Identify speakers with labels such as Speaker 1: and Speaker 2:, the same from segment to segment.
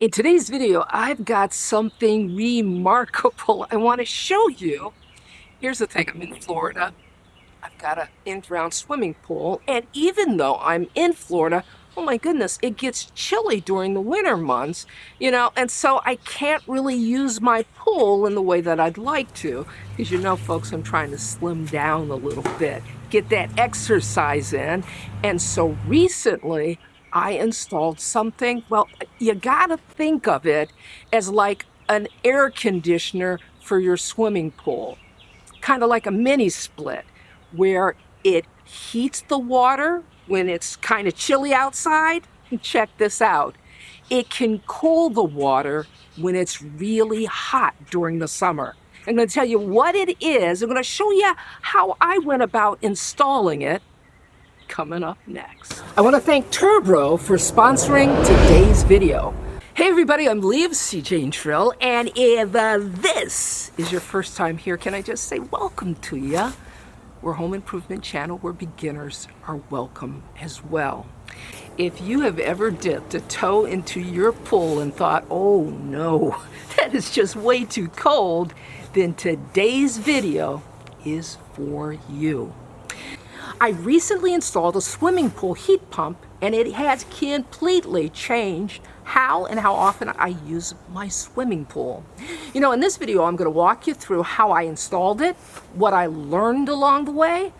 Speaker 1: In today's video, I've got something remarkable I want to show you. Here's the thing, I'm in Florida. I've got an in-ground swimming pool, and even though I'm in Florida, oh my goodness, it gets chilly during the winter months, and so I can't really use my pool in the way that I'd like to, because folks, I'm trying to slim down a little bit, get that exercise in, and so recently, I installed something, well, you gotta think of it as like an air conditioner for your swimming pool. Kind of like a mini split, where it heats the water when it's kind of chilly outside. Check this out. It can cool the water when it's really hot during the summer. I'm going to tell you what it is. I'm going to show you how I went about installing it. Coming up next. I want to thank Turbro for sponsoring today's video. Hey everybody, I'm Leah of seejanedrill, and if this is your first time here, can I just say welcome to you. We're a home improvement channel where beginners are welcome as well. If you have ever dipped a toe into your pool and thought, oh no, that is just way too cold, then today's video is for you. I recently installed a swimming pool heat pump, and it has completely changed how and how often I use my swimming pool. In this video, I'm going to walk you through how I installed it, what I learned along the way,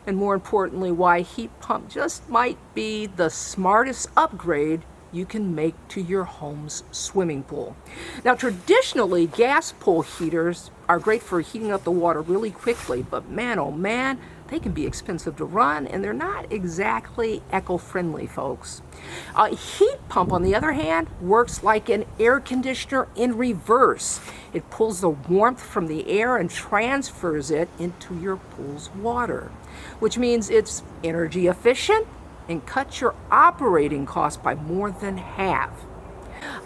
Speaker 1: and more importantly, why heat pump just might be the smartest upgrade you can make to your home's swimming pool. Now, traditionally, gas pool heaters are great for heating up the water really quickly, but man, oh man, they can be expensive to run, and they're not exactly eco-friendly, folks. A heat pump, on the other hand, works like an air conditioner in reverse. It pulls the warmth from the air and transfers it into your pool's water, which means it's energy efficient and cuts your operating costs by more than half.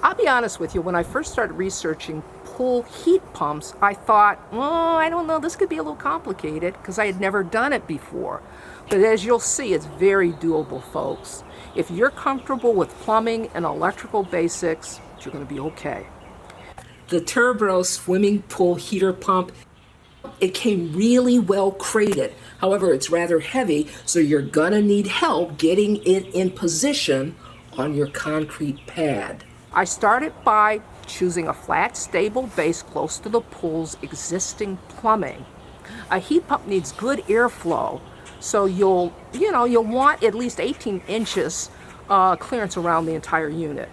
Speaker 1: I'll be honest with you, when I first started researching pool heat pumps, I thought, oh, I don't know, this could be a little complicated because I had never done it before. But as you'll see, it's very doable, folks. If you're comfortable with plumbing and electrical basics, you're going to be okay. The Turbro swimming pool heater pump, it came really well crated. However, it's rather heavy, so you're gonna need help getting it in position on your concrete pad. I started by choosing a flat, stable base close to the pool's existing plumbing. A heat pump needs good airflow, so you'll want at least 18 inches clearance around the entire unit.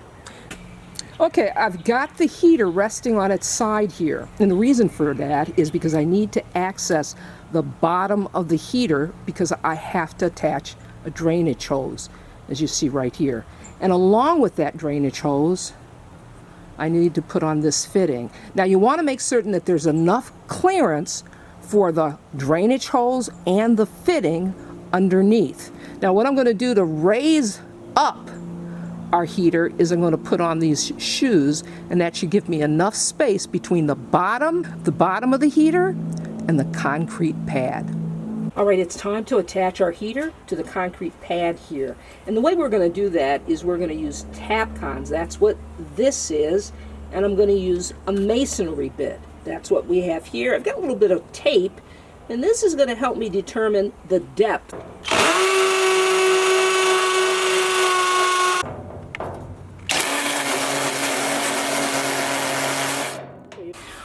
Speaker 1: Okay, I've got the heater resting on its side here, and the reason for that is because I need to access the bottom of the heater because I have to attach a drainage hose, as you see right here. And along with that drainage hose, I need to put on this fitting. Now you want to make certain that there's enough clearance for the drainage hose and the fitting underneath. Now what I'm going to do to raise up our heater is I'm going to put on these shoes, and that should give me enough space between the bottom of the heater and the concrete pad. All right, it's time to attach our heater to the concrete pad here. And the way we're going to do that is we're going to use Tapcons. That's what this is. And I'm going to use a masonry bit. That's what we have here. I've got a little bit of tape, and this is going to help me determine the depth.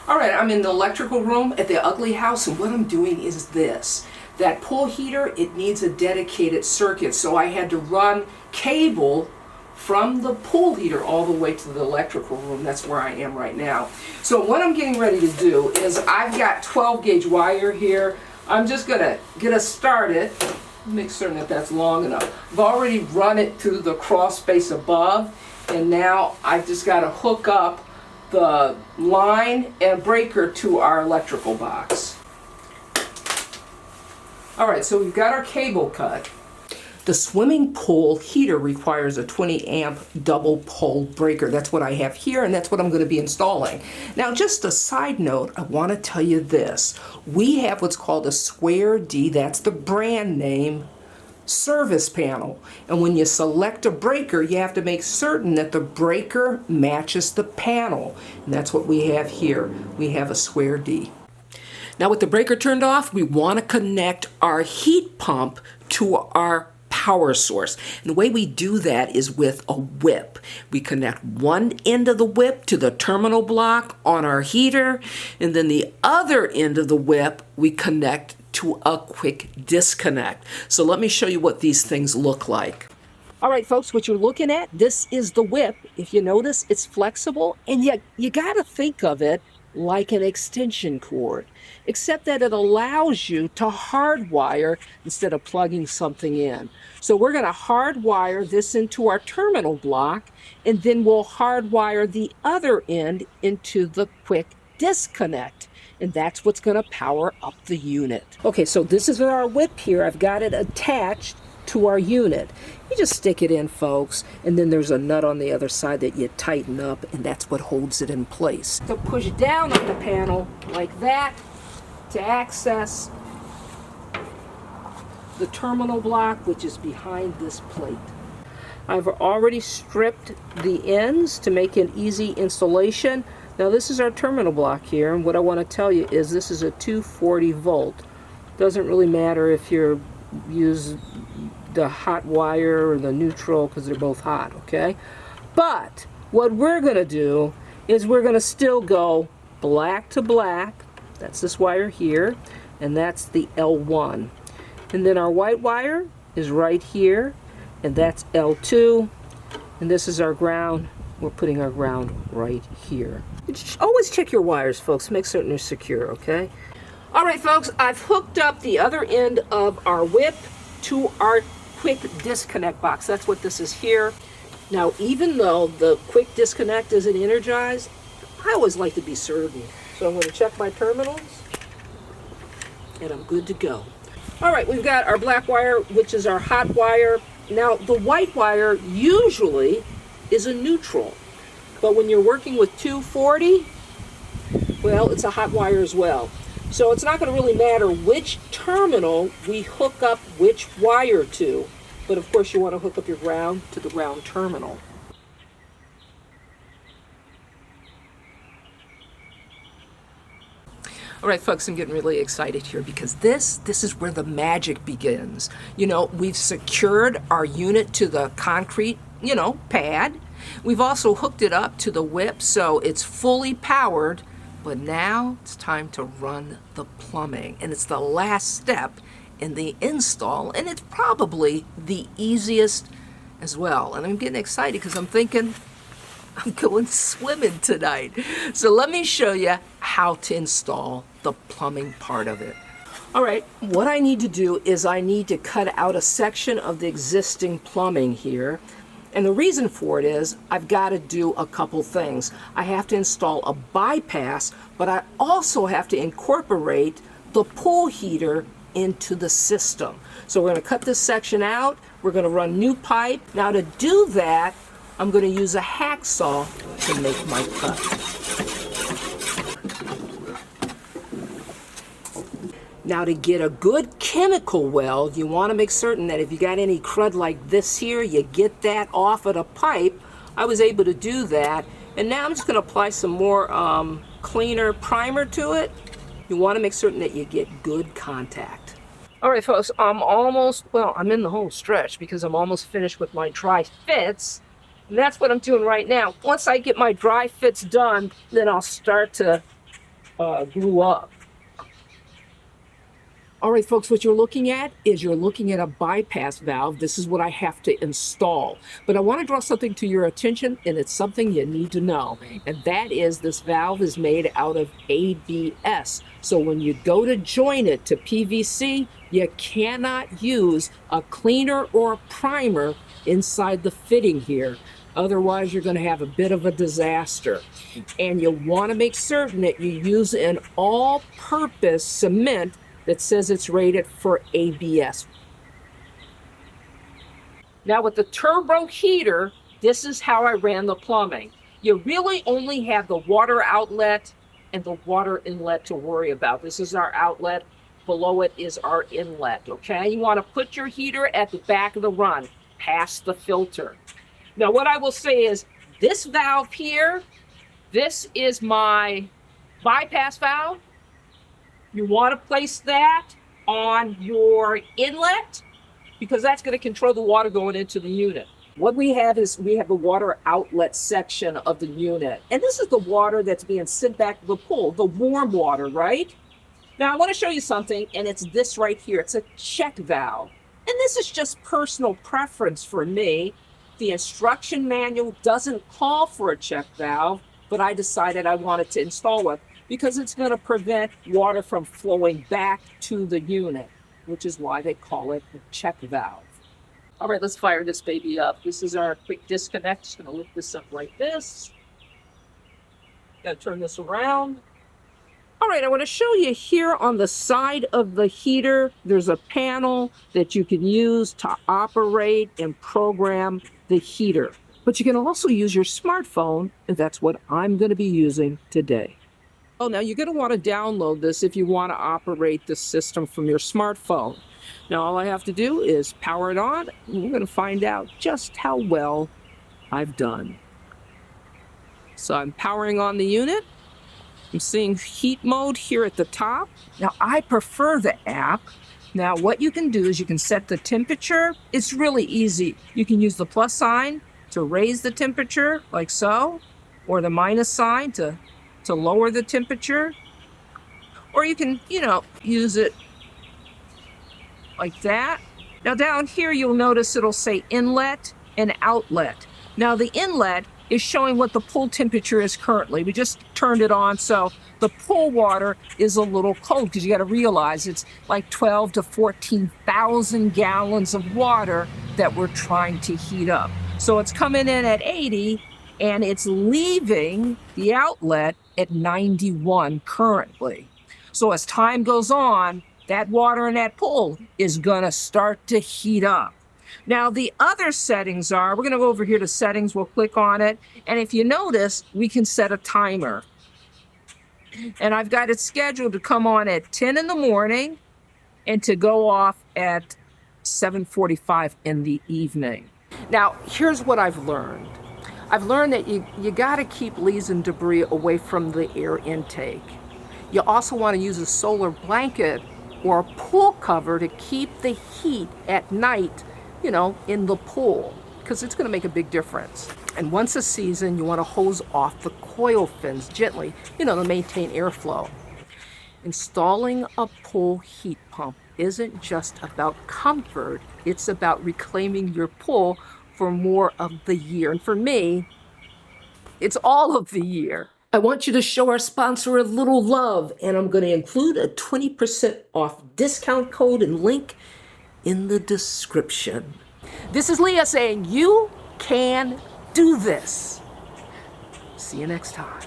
Speaker 1: All right, I'm in the electrical room at the Ugly House, and what I'm doing is this. That pool heater, it needs a dedicated circuit, so I had to run cable from the pool heater all the way to the electrical room. That's where I am right now. So what I'm getting ready to do is I've got 12 gauge wire here. I'm just gonna get us started. Make certain that that's long enough. I've already run it through the crawl space above, and now I've just got to hook up the line and breaker to our electrical box. All right, so we've got our cable cut. The swimming pool heater requires a 20 amp double pole breaker. That's what I have here, and that's what I'm going to be installing. Now, just a side note, I want to tell you this. We have what's called a Square D, that's the brand name service panel. And when you select a breaker, you have to make certain that the breaker matches the panel. And that's what we have here. We have a square D. Now with the breaker turned off, we want to connect our heat pump to our power source. And the way we do that is with a whip. We connect one end of the whip to the terminal block on our heater, and then the other end of the whip we connect to a quick disconnect. So let me show you what these things look like. All right, folks, what you're looking at, this is the whip. If you notice, it's flexible, and yet you got to think of it like an extension cord, except that it allows you to hardwire instead of plugging something in. So we're going to hardwire this into our terminal block, and then we'll hardwire the other end into the quick disconnect. And that's what's going to power up the unit. Okay, so this is our whip here. I've got it attached to our unit. You just stick it in, folks, and then there's a nut on the other side that you tighten up, and that's what holds it in place. So push down on the panel like that to access the terminal block, which is behind this plate. I've already stripped the ends to make an easy installation. Now this is our terminal block here, and what I want to tell you is this is a 240 volt. Doesn't really matter if you use the hot wire or the neutral, because they're both hot, okay? But what we're going to do is we're going to still go black to black. That's this wire here, and that's the L1. And then our white wire is right here, and that's L2. And this is our ground. We're putting our ground right here. Always check your wires, folks. Make certain they're secure, okay? All right, folks, I've hooked up the other end of our whip to our quick disconnect box. That's what this is here. Now, even though the quick disconnect isn't energized, I always like to be certain. So I'm going to check my terminals, and I'm good to go. All right, we've got our black wire, which is our hot wire. Now, the white wire usually is a neutral, but when you're working with 240, well, it's a hot wire as well. So it's not going to really matter which terminal we hook up which wire to, but of course you want to hook up your ground to the ground terminal. All right, folks, I'm getting really excited here because this is where the magic begins. You know, we've secured our unit to the concrete, pad. We've also hooked it up to the whip so it's fully powered, but now it's time to run the plumbing. And it's the last step in the install, and it's probably the easiest as well. And I'm getting excited because I'm thinking, I'm going swimming tonight. So let me show you how to install the plumbing part of it. All right, what I need to do is I need to cut out a section of the existing plumbing here. And the reason for it is I've got to do a couple things. I have to install a bypass, but I also have to incorporate the pool heater into the system. So we're going to cut this section out. We're going to run new pipe. Now to do that, I'm going to use a hacksaw to make my cut. Now to get a good chemical weld, you want to make certain that if you got any crud like this here, you get that off of the pipe. I was able to do that. And now I'm just going to apply some more cleaner primer to it. You want to make certain that you get good contact. All right, folks, I'm in the home stretch because I'm almost finished with my dry fits. And that's what I'm doing right now. Once I get my dry fits done, then I'll start to glue up. All right, folks, what you're looking at is a bypass valve. This is what I have to install. But I want to draw something to your attention, and it's something you need to know. And that is this valve is made out of ABS. So when you go to join it to PVC, you cannot use a cleaner or a primer inside the fitting here. Otherwise, you're going to have a bit of a disaster. And you want to make certain that you use an all-purpose cement that says it's rated for ABS. Now with the Turbro heater, this is how I ran the plumbing. You really only have the water outlet and the water inlet to worry about. This is our outlet. below it is our inlet, okay? You want to put your heater at the back of the run, past the filter. Now, what I will say is this valve here, this is my bypass valve. You want to place that on your inlet because that's going to control the water going into the unit. What we have is we have the water outlet section of the unit. And this is the water that's being sent back to the pool, the warm water, right? Now I want to show you something, and it's this right here. It's a check valve. And this is just personal preference for me. The instruction manual doesn't call for a check valve, but I decided I wanted to install it because it's going to prevent water from flowing back to the unit, which is why they call it a check valve. All right, let's fire this baby up. This is our quick disconnect. Just going to lift this up like this. Got to turn this around. All right, I want to show you here on the side of the heater, there's a panel that you can use to operate and program the heater. But you can also use your smartphone, and that's what I'm going to be using today. Oh, now you're going to want to download this if you want to operate the system from your smartphone. Now all I have to do is power it on, and we're going to find out just how well I've done. So I'm powering on the unit. I'm seeing heat mode here at the top. Now I prefer the app. Now what you can do is you can set the temperature. It's really easy. You can use the plus sign to raise the temperature like so, or the minus sign to lower the temperature. Or you can, use it like that. Now down here you'll notice it'll say inlet and outlet. Now the inlet is showing what the pool temperature is currently. We just turned it on, so the pool water is a little cold because you got to realize it's like 12 to 14,000 gallons of water that we're trying to heat up. So it's coming in at 80 and it's leaving the outlet at 91 currently. So as time goes on, that water in that pool is gonna start to heat up. Now the other settings are, we're gonna go over here to settings, we'll click on it, and if you notice, we can set a timer. And I've got it scheduled to come on at 10 in the morning and to go off at 7:45 in the evening. Now, here's what I've learned. I've learned that you gotta keep leaves and debris away from the air intake. You also wanna use a solar blanket or a pool cover to keep the heat at night, in the pool, because it's going to make a big difference. And once a season, you want to hose off the coil fins gently, to maintain airflow. Installing a pool heat pump isn't just about comfort, it's about reclaiming your pool for more of the year. And for me, it's all of the year. I want you to show our sponsor a little love, and I'm going to include a 20% off discount code and link in the description. This is Leah saying you can do this. See you next time.